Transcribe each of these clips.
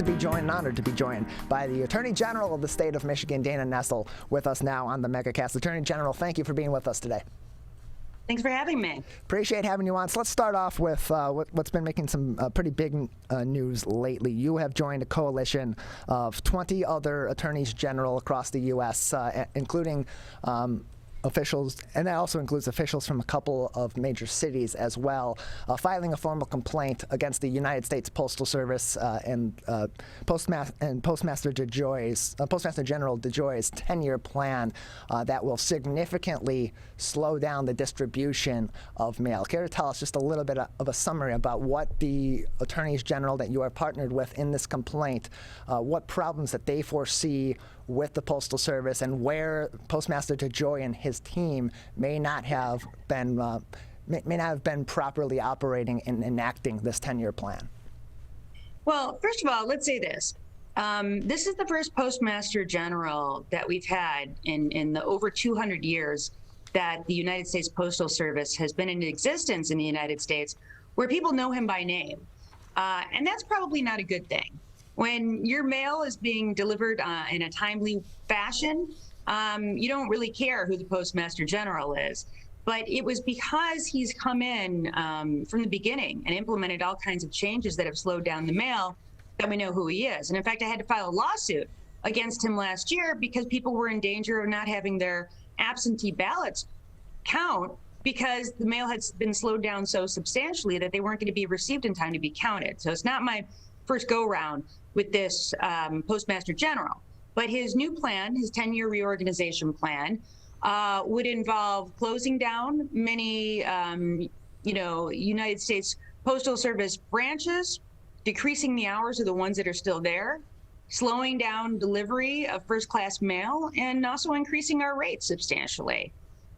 be joined and honored to be joined by the Attorney General of the state of Michigan, Dana Nessel, with us now on the MegaCast. Attorney General, thank you for being with us today. Thanks for having me. Appreciate having you on. So let's start off with what's been making some pretty big news lately. You have joined a coalition of 20 other attorneys general across the U.S., including officials, and that also includes officials from a couple of major cities as well, filing a formal complaint against the United States Postal Service and Postmaster General DeJoy's 10-year plan that will significantly slow down the distribution of mail. Care to tell us just a little bit of a summary about what the attorneys general that you are partnered with in this complaint, what problems that they foresee with the Postal Service, and where Postmaster DeJoy and his team may not have been properly operating and enacting this 10-year plan? Well, first of all, let's say this. This is the first Postmaster General that we've had in the over 200 years that the United States Postal Service has been in existence in the United States, where people know him by name. And that's probably not a good thing. When your mail is being delivered in a timely fashion, you don't really care who the Postmaster General is. But it was because he's come in from the beginning and implemented all kinds of changes that have slowed down the mail that we know who he is. And in fact, I had to file a lawsuit against him last year because people were in danger of not having their absentee ballots count because the mail had been slowed down so substantially that they weren't going to be received in time to be counted. So it's not my first go-round with this Postmaster General. But his new plan, his 10-year reorganization plan, would involve closing down many, United States Postal Service branches, decreasing the hours of the ones that are still there, slowing down delivery of first-class mail, and also increasing our rates substantially.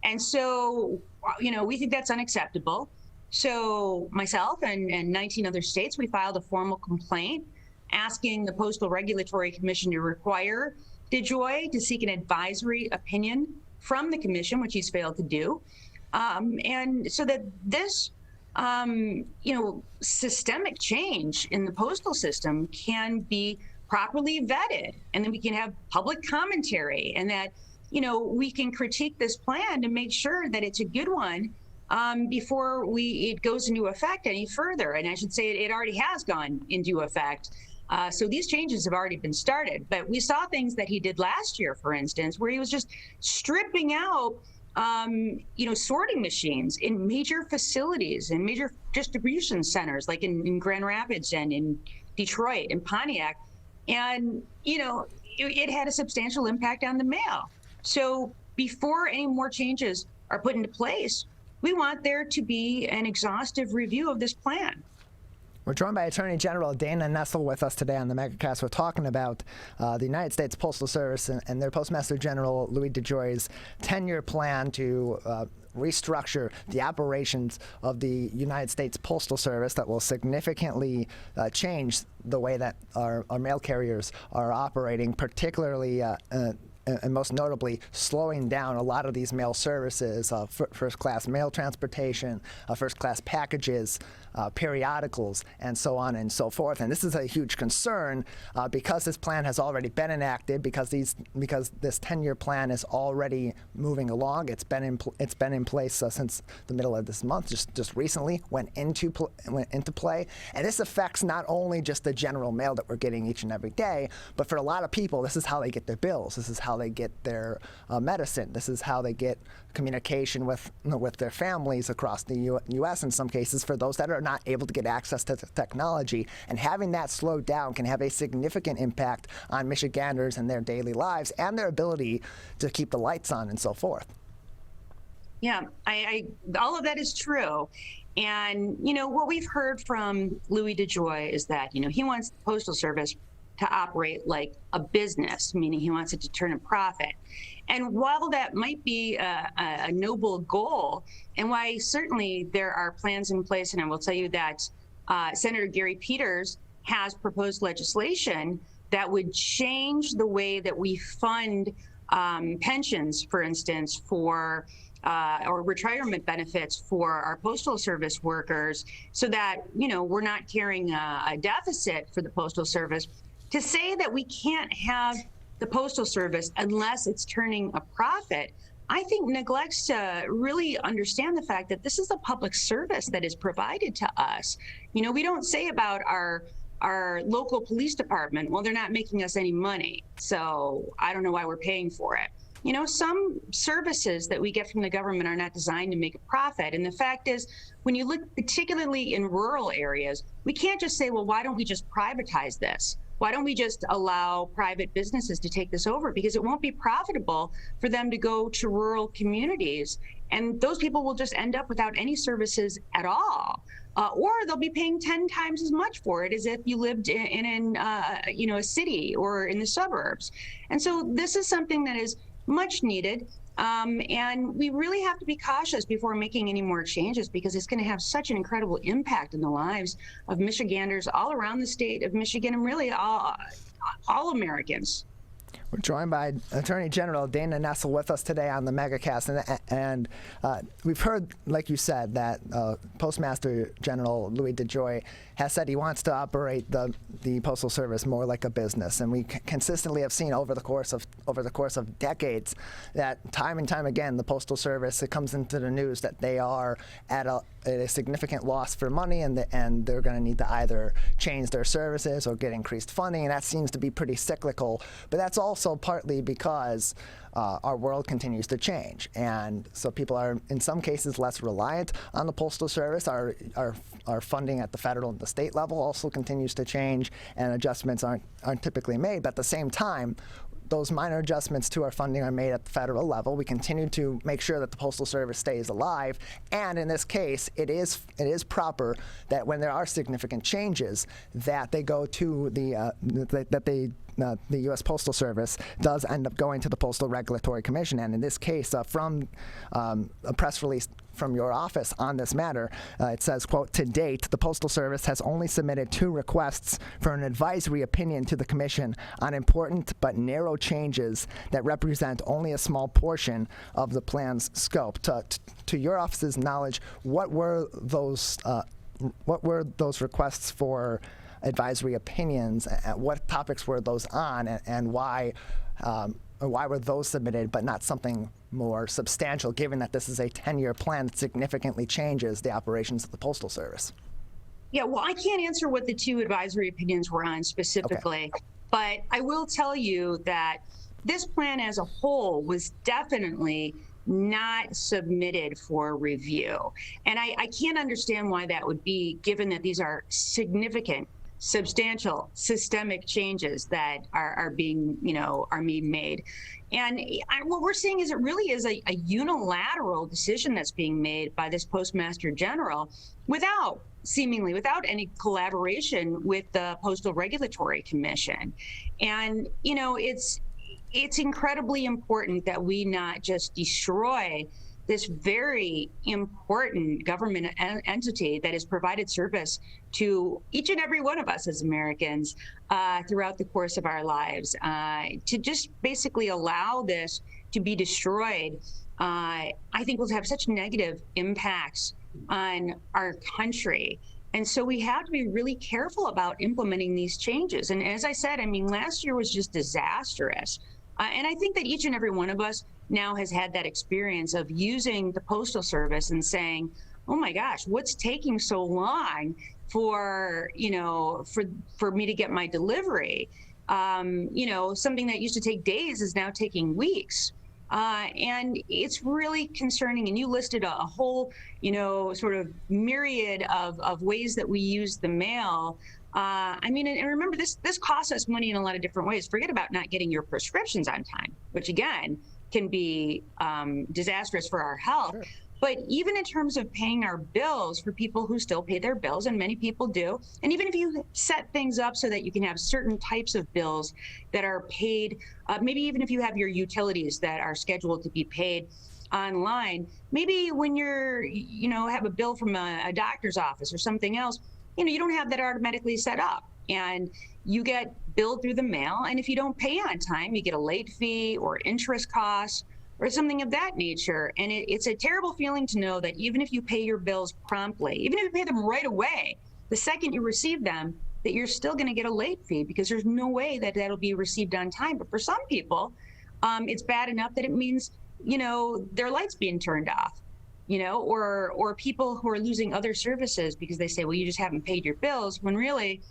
And so, we think that's unacceptable. So myself and 19 other states, we filed a formal complaint asking the Postal Regulatory Commission to require DeJoy to seek an advisory opinion from the commission, which he's failed to do. And so that this, systemic change in the postal system can be properly vetted, and then we can have public commentary, and that, we can critique this plan to make sure that it's a good one before it goes into effect any further. And I should say it already has gone into effect. So these changes have already been started. But we saw things that he did last year, for instance, where he was just stripping out, sorting machines in major facilities and major distribution centers, like in Grand Rapids and in Detroit and Pontiac. And, it had a substantial impact on the mail. So before any more changes are put into place, we want there to be an exhaustive review of this plan. We're joined by Attorney General Dana Nessel with us today on the MegaCast. We're talking about the United States Postal Service and their Postmaster General Louis DeJoy's 10-year plan to restructure the operations of the United States Postal Service that will significantly change the way that our mail carriers are operating, particularly and most notably slowing down a lot of these mail services, first-class mail transportation, first-class packages, periodicals, and so on and so forth. And this is a huge concern because this plan has already been enacted, because this 10-year plan is already moving along. It's been in place since the middle of this month. Just recently went into play, and this affects not only just the general mail that we're getting each and every day, but for a lot of people, this is how they get their bills. This is how they get their medicine. This is how they get communication with their families across the U.S. in some cases, for those that are not able to get access to the technology. And having that slowed down can have a significant impact on Michiganders and their daily lives and their ability to keep the lights on and so forth. Yeah, all of that is true. And, what we've heard from Louis DeJoy is that, he wants the Postal Service to operate like a business, meaning he wants it to turn a profit. And while that might be a noble goal, and why certainly there are plans in place, and I will tell you that Senator Gary Peters has proposed legislation that would change the way that we fund pensions, for instance, for or retirement benefits for our Postal Service workers, so that, we're not carrying a deficit for the Postal Service, to say that we can't have the Postal Service unless it's turning a profit, I think neglects to really understand the fact that this is a public service that is provided to us. You know, we don't say about our local police department, well, they're not making us any money, so I don't know why we're paying for it. You know, some services that we get from the government are not designed to make a profit. And the fact is, when you look particularly in rural areas, we can't just say, well, why don't we just privatize this? Why don't we just allow private businesses to take this over? Because it won't be profitable for them to go to rural communities. And those people will just end up without any services at all. Or they'll be paying 10 times as much for it as if you lived in a city or in the suburbs. And so this is something that is much needed. And we really have to be cautious before making any more changes, because it's going to have such an incredible impact in the lives of Michiganders all around the state of Michigan, and really all Americans. We're joined by Attorney General Dana Nessel with us today on the MegaCast, and we've heard, like you said, that Postmaster General Louis DeJoy has said he wants to operate the Postal Service more like a business, and we consistently have seen over the course of decades that time and time again the Postal Service, it comes into the news that they are at a significant loss for money, and they're going to need to either change their services or get increased funding, and that seems to be pretty cyclical. But that's also partly because our world continues to change, and so people are in some cases less reliant on the Postal Service. Our funding at the federal and the state level also continues to change, and adjustments aren't typically made. But at the same time, those minor adjustments to our funding are made at the federal level. We continue to make sure that the Postal Service stays alive, and in this case, it is proper that when there are significant changes, that they go to the U.S. Postal Service does end up going to the Postal Regulatory Commission. And in this case, from a press release from your office on this matter, it says, quote, "To date, the Postal Service has only submitted 2 requests for an advisory opinion to the Commission on important but narrow changes that represent only a small portion of the plan's scope." To your office's knowledge, what were those requests for advisory opinions? What topics were those on, and why were those submitted but not something more substantial, given that this is a 10-year plan that significantly changes the operations of the Postal Service? Yeah, well, I can't answer what the 2 advisory opinions were on specifically, Okay. But I will tell you that this plan as a whole was definitely not submitted for review. And I can't understand why that would be, given that these are significant, substantial, systemic changes that are being made. And what we're seeing is it really is a unilateral decision that's being made by this Postmaster General seemingly without any collaboration with the Postal Regulatory Commission. And, it's incredibly important that we not just destroy this very important government entity that has provided service to each and every one of us as Americans throughout the course of our lives. To just basically allow this to be destroyed, I think will have such negative impacts on our country. And so we have to be really careful about implementing these changes. And as I said, last year was just disastrous. And I think that each and every one of us now has had that experience of using the Postal Service and saying, oh my gosh, what's taking so long for me to get my delivery? Something that used to take days is now taking weeks. And it's really concerning. And you listed a whole, sort of myriad of ways that we use the mail. And remember, this costs us money in a lot of different ways. Forget about not getting your prescriptions on time, which again can be disastrous for our health. Sure. But even in terms of paying our bills for people who still pay their bills, and many people do, and even if you set things up so that you can have certain types of bills that are paid, maybe even if you have your utilities that are scheduled to be paid online, maybe when you're, have a bill from a doctor's office or something else, you don't have that automatically set up, and you get billed through the mail. And if you don't pay on time, you get a late fee or interest costs or something of that nature. And it's a terrible feeling to know that even if you pay your bills promptly, even if you pay them right away, the second you receive them, that you're still going to get a late fee because there's no way that that'll be received on time. But for some people, it's bad enough that it means, their lights being turned off, or people who are losing other services because they say, well, you just haven't paid your bills, when really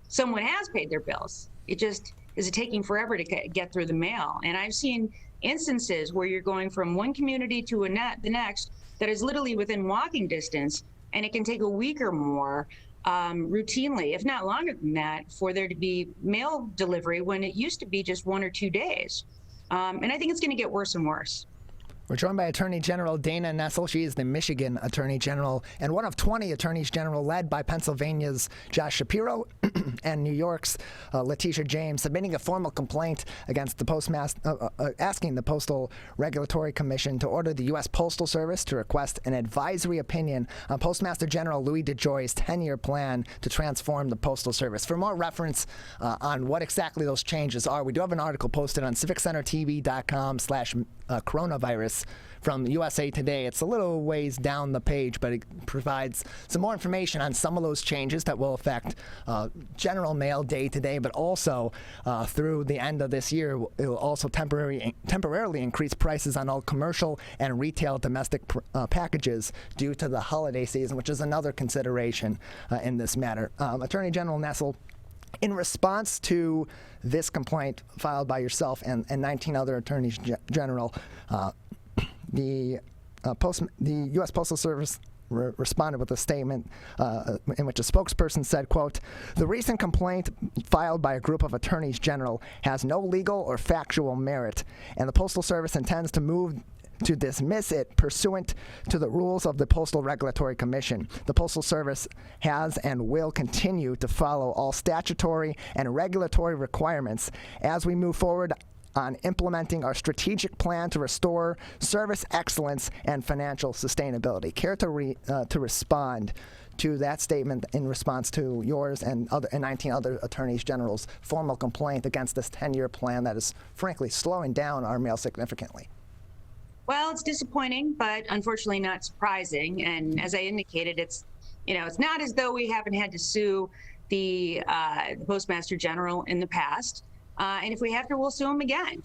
someone has paid their bills. It just is taking forever to get through the mail. And I've seen instances where you're going from one community to the next that is literally within walking distance, and it can take a week or more routinely, if not longer than that, for there to be mail delivery when it used to be just 1 or 2 days. And I think it's going to get worse and worse. We're joined by Attorney General Dana Nessel. She is the Michigan Attorney General and one of 20 Attorneys General led by Pennsylvania's Josh Shapiro and New York's Letitia James, submitting a formal complaint against the postmaster, asking the Postal Regulatory Commission to order the U.S. Postal Service to request an advisory opinion on Postmaster General Louis DeJoy's 10-year plan to transform the Postal Service. For more reference on what exactly those changes are, we do have an article posted on civiccentertv.com/coronavirus from USA Today. It's a little ways down the page, but it provides some more information on some of those changes that will affect general mail day to day, but also through the end of this year, it will also temporarily increase prices on all commercial and retail domestic packages due to the holiday season, which is another consideration in this matter. Attorney General Nessel, in response to this complaint filed by yourself and 19 other attorneys general, the U.S. Postal Service responded with a statement in which a spokesperson said, quote, "The recent complaint filed by a group of attorneys general has no legal or factual merit, and the Postal Service intends to move to dismiss it pursuant to the rules of the Postal Regulatory Commission. The Postal Service has and will continue to follow all statutory and regulatory requirements as we move forward on implementing our strategic plan to restore service excellence and financial sustainability." Care to respond to that statement in response to yours and 19 other attorneys general's formal complaint against this 10-year plan that is frankly slowing down our mail significantly? Well, it's disappointing, but unfortunately not surprising. And as I indicated, it's not as though we haven't had to sue the Postmaster General in the past. And if we have to, we'll sue him again.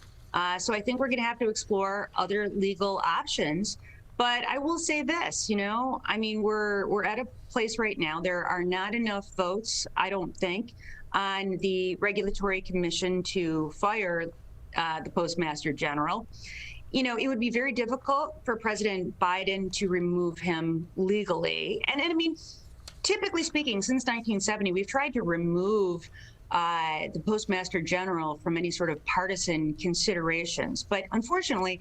So I think we're going to have to explore other legal options. But I will say this, we're at a place right now. There are not enough votes, I don't think, on the Regulatory Commission to fire the Postmaster General. It would be very difficult for President Biden to remove him legally. And typically speaking, since 1970, we've tried to remove the Postmaster General from any sort of partisan considerations. But unfortunately,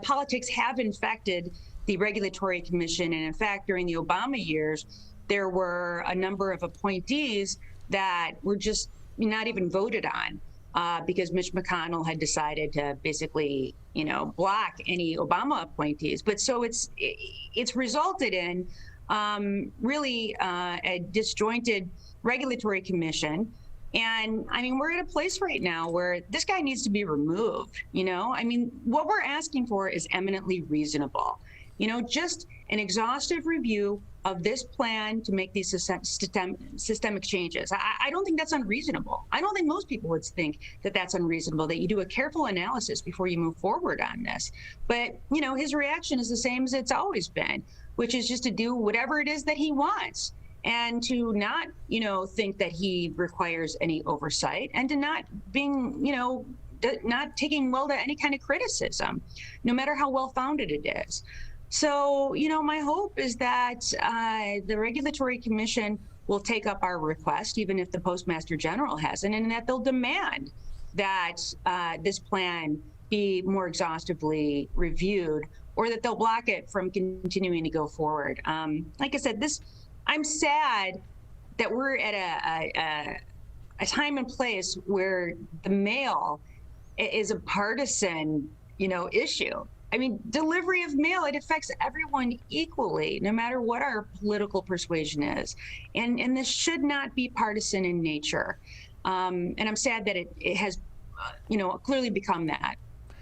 politics have infected the Regulatory Commission. And in fact, during the Obama years, there were a number of appointees that were just not even voted on because Mitch McConnell had decided to basically, block any Obama appointees. But so it's resulted in really a disjointed Regulatory Commission. And we're at a place right now where this guy needs to be removed. What we're asking for is eminently reasonable. Just an exhaustive review of this plan to make these systemic changes. I don't think that's unreasonable. I don't think most people would think that that's unreasonable, that you do a careful analysis before you move forward on this. But, his reaction is the same as it's always been, which is just to do whatever it is that he wants. And to not, think that he requires any oversight, and to not being, not taking well to any kind of criticism, no matter how well-founded it is. So, my hope is that the Regulatory Commission will take up our request, even if the Postmaster General hasn't, and that they'll demand that this plan be more exhaustively reviewed, or that they'll block it from continuing to go forward. Like I said, I'm sad that we're at a time and place where the mail is a partisan, issue. Delivery of mail, it affects everyone equally, no matter what our political persuasion is. And this should not be partisan in nature. And I'm sad that it has, clearly become that.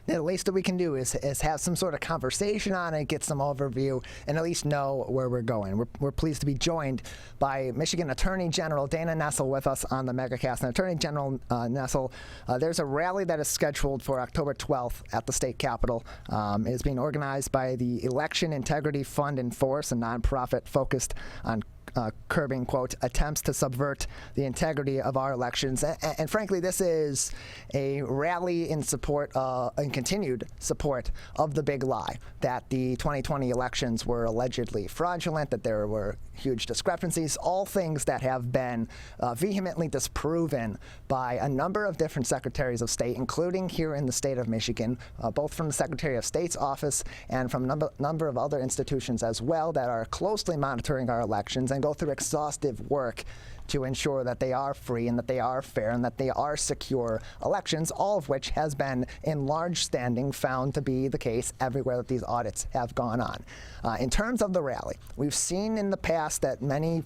The least that we can do is have some sort of conversation on it, get some overview, and at least know where we're going. We're pleased to be joined by Michigan Attorney General Dana Nessel with us on the MegaCast. And Attorney General Nessel, there's a rally that is scheduled for October 12th at the state capitol. It is being organized by the Election Integrity Fund and Force, a nonprofit focused on curbing, quote, attempts to subvert the integrity of our elections. And frankly, this is a rally in support, in continued support of the big lie that the 2020 elections were allegedly fraudulent, that there were huge discrepancies, all things that have been vehemently disproven by a number of different secretaries of state, including here in the state of Michigan, both from the Secretary of State's office and from a number of other institutions as well that are closely monitoring our elections and go through exhaustive work to ensure that they are free and that they are fair and that they are secure elections, all of which has been in large standing found to be the case everywhere that these audits have gone on. In terms of the rally, we've seen in the past that many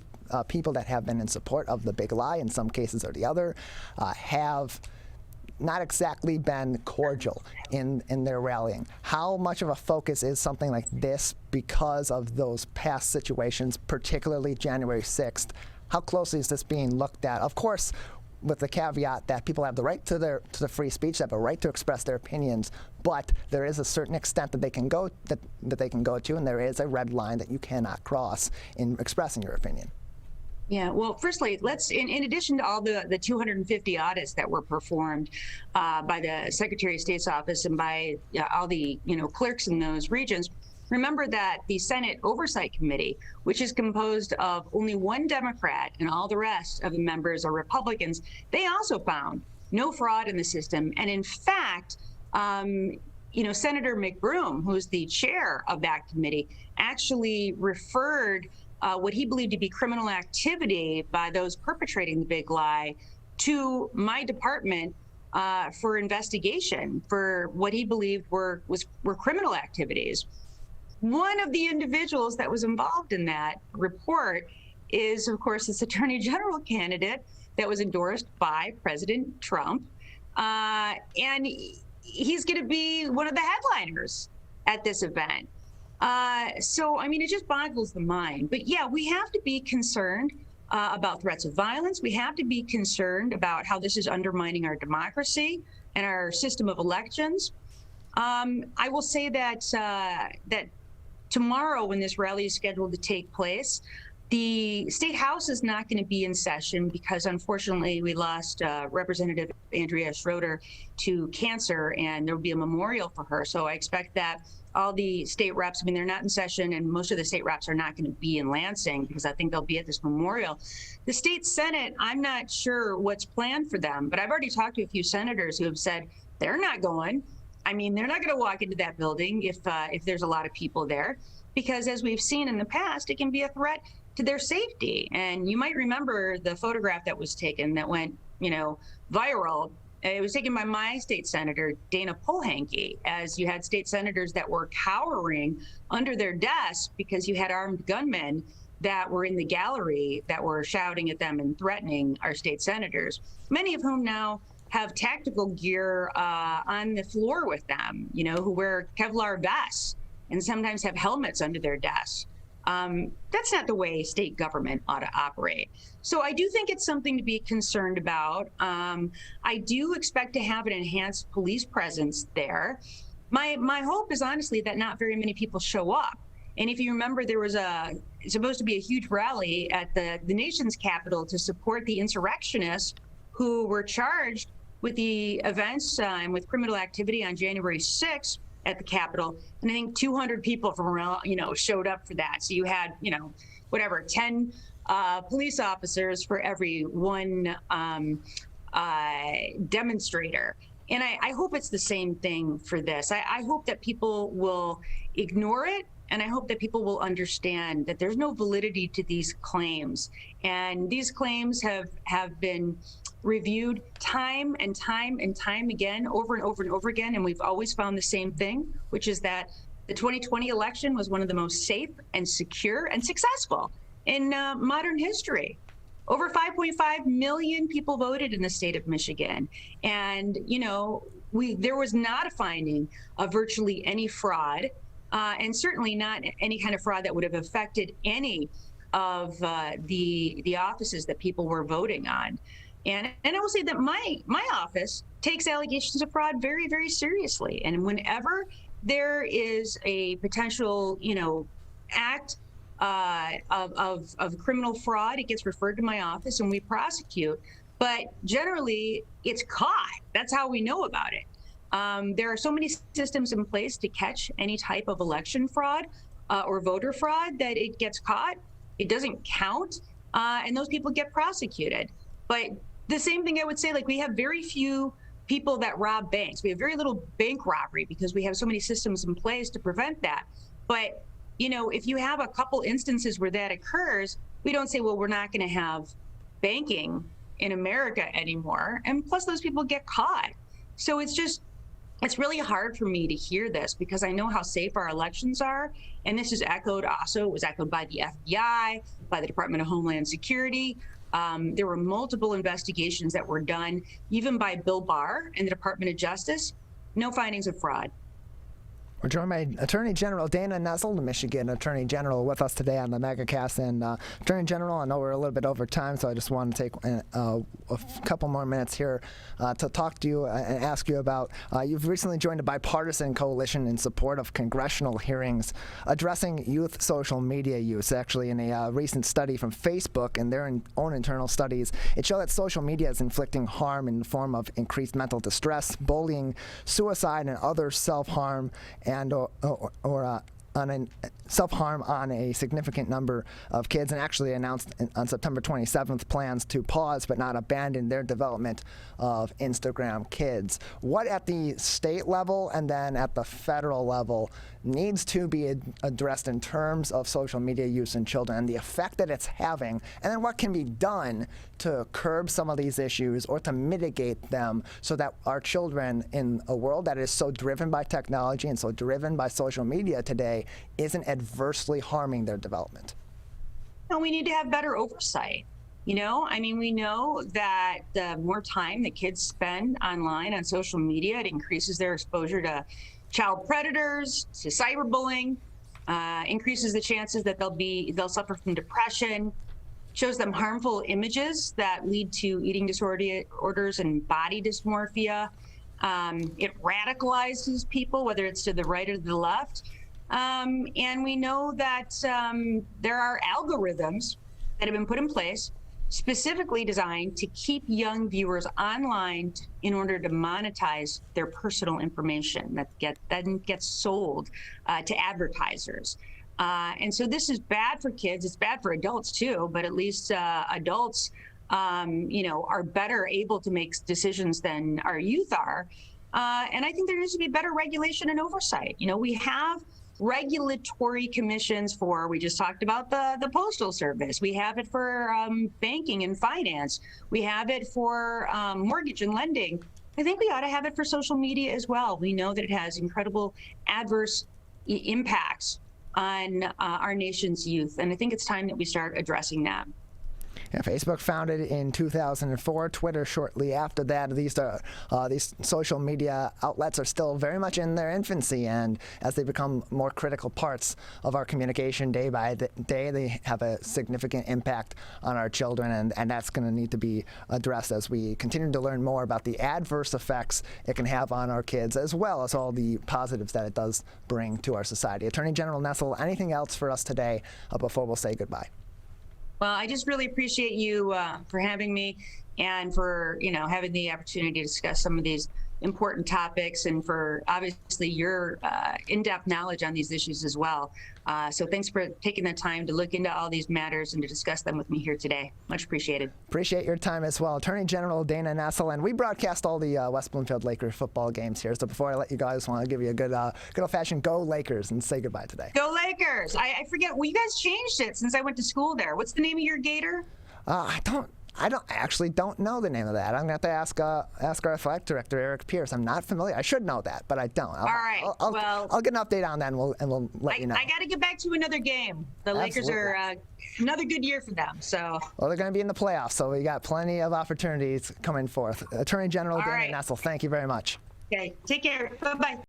people that have been in support of the big lie, in some cases or the other, have not exactly been cordial in their rallying. How much of a focus is something like this because of those past situations, particularly January 6th? How closely is this being looked at? Of course, with the caveat that people have the right to the free speech, they have a right to express their opinions, but there is a certain extent that they can go that they can go to, and there is a red line that you cannot cross in expressing your opinion. Yeah, well, firstly, let's, in addition to all the 250 audits that were performed by the Secretary of State's office and by all the clerks in those regions, remember that the Senate Oversight Committee, which is composed of only one Democrat and all the rest of the members are Republicans, they also found no fraud in the system. And in fact, Senator McBroom, who's the chair of that committee, actually referred what he believed to be criminal activity by those perpetrating the big lie to my department for investigation for what he believed were criminal activities. One of the individuals that was involved in that report is, of course, this Attorney General candidate that was endorsed by President Trump. And he's going to be one of the headliners at this event. So, I mean, it just boggles the mind. But yeah, we have to be concerned about threats of violence. We have to be concerned about how this is undermining our democracy and our system of elections. I will say that that tomorrow, when this rally is scheduled to take place, the State House is not going to be in session because, unfortunately, we lost Representative Andrea Schroeder to cancer, and there will be a memorial for her. So I expect that all the state reps, I mean, they're not in session, and most of the state reps are not going to be in Lansing because I think they'll be at this memorial. The state Senate, I'm not sure what's planned for them, but I've already talked to a few senators who have said they're not going. I mean, they're not going to walk into that building if there's a lot of people there, because as we've seen in the past, it can be a threat to their safety. And you might remember the photograph that was taken that went, viral. It was taken by my state senator, Dana Nessel, as you had state senators that were cowering under their desks because you had armed gunmen that were in the gallery that were shouting at them and threatening our state senators, many of whom now have tactical gear on the floor with them, who wear Kevlar vests and sometimes have helmets under their desks. That's not the way state government ought to operate. So I do think it's something to be concerned about. I do expect to have an enhanced police presence there. My hope is honestly that not very many people show up. And if you remember, there was supposed to be a huge rally at the nation's capital to support the insurrectionists who were charged with the events and with criminal activity on January 6th at the Capitol. And I think 200 people from around, showed up for that. So you had, 10 police officers for every one demonstrator. And I hope it's the same thing for this. I hope that people will ignore it. And I hope that people will understand that there's no validity to these claims. And these claims have been reviewed time and time and time again, over and over and over again. And we've always found the same thing, which is that the 2020 election was one of the most safe and secure and successful in modern history. Over 5.5 million people voted in the state of Michigan. And, there was not a finding of virtually any fraud, and certainly not any kind of fraud that would have affected any of the offices that people were voting on. And I will say that my office takes allegations of fraud very, very seriously. And whenever there is a potential, act of criminal fraud, it gets referred to my office and we prosecute. But generally, it's caught. That's how we know about it. There are so many systems in place to catch any type of election fraud or voter fraud that it gets caught. It doesn't count, and those people get prosecuted. But the same thing I would say, like, we have very few people that rob banks. We have very little bank robbery because we have so many systems in place to prevent that. But, if you have a couple instances where that occurs, we don't say, well, we're not going to have banking in America anymore. And plus, those people get caught. So it's really hard for me to hear this because I know how safe our elections are. And this is echoed also, it was echoed by the FBI, by the Department of Homeland Security. There were multiple investigations that were done, even by Bill Barr and the Department of Justice. No findings of fraud. We're joined by Attorney General Dana Nessel, the Michigan Attorney General, with us today on the MegaCast. And Attorney General, I know we're a little bit over time, so I just want to take a couple more minutes here to talk to you and ask you about, you've recently joined a bipartisan coalition in support of congressional hearings addressing youth social media use. Actually, in a recent study from Facebook and their own internal studies, it showed that social media is inflicting harm in the form of increased mental distress, bullying, suicide, and other self-harm, and self-harm on a significant number of kids, and actually announced on September 27th plans to pause but not abandon their development of Instagram Kids. What at the state level and then at the federal level needs to be addressed in terms of social media use in children and the effect that it's having, and then what can be done to curb some of these issues or to mitigate them so that our children, in a world that is so driven by technology and so driven by social media today, isn't adversely harming their development? No, we need to have better oversight. We know that the more time that kids spend online on social media, it increases their exposure to child predators, to cyberbullying, increases the chances that they'll suffer from depression, shows them harmful images that lead to eating disorders and body dysmorphia. It radicalizes people, whether it's to the right or the left. And we know that there are algorithms that have been put in place specifically designed to keep young viewers online in order to monetize their personal information that then gets sold to advertisers. And so this is bad for kids. It's bad for adults too, but at least adults, are better able to make decisions than our youth are. And I think there needs to be better regulation and oversight. We have regulatory commissions we just talked about the Postal Service. We have it for banking and finance. We have it for mortgage and lending. I think we ought to have it for social media as well. We know that it has incredible adverse impacts on our nation's youth. And I think it's time that we start addressing that. Yeah, Facebook founded in 2004, Twitter shortly after that. These social media outlets are still very much in their infancy, and as they become more critical parts of our communication day by day, they have a significant impact on our children, and that's going to need to be addressed as we continue to learn more about the adverse effects it can have on our kids, as well as all the positives that it does bring to our society. Attorney General Nessel, anything else for us today before we'll say goodbye? Well, I just really appreciate you for having me and for, having the opportunity to discuss some of these important topics and for obviously your in-depth knowledge on these issues as well. So thanks for taking the time to look into all these matters and to discuss them with me here today. Much appreciated. Appreciate your time as well. Attorney General Dana Nessel, and we broadcast all the West Bloomfield Lakers football games here. So before I let you go, I just want to give you a good old-fashioned go Lakers and say goodbye today. Go Lakers! I forget, well, you guys changed it since I went to school there. What's the name of your gator? I actually don't know the name of that. I'm going to have to ask our athletic director, Eric Pierce. I'm not familiar. I should know that, but I don't. All right. I'll get an update on that, and we'll let you know. I got to get back to another game. The Lakers are another good year for them. So. Well, they're going to be in the playoffs, so we got plenty of opportunities coming forth. Attorney General Dana Nessel, thank you very much. Okay, take care. Bye-bye.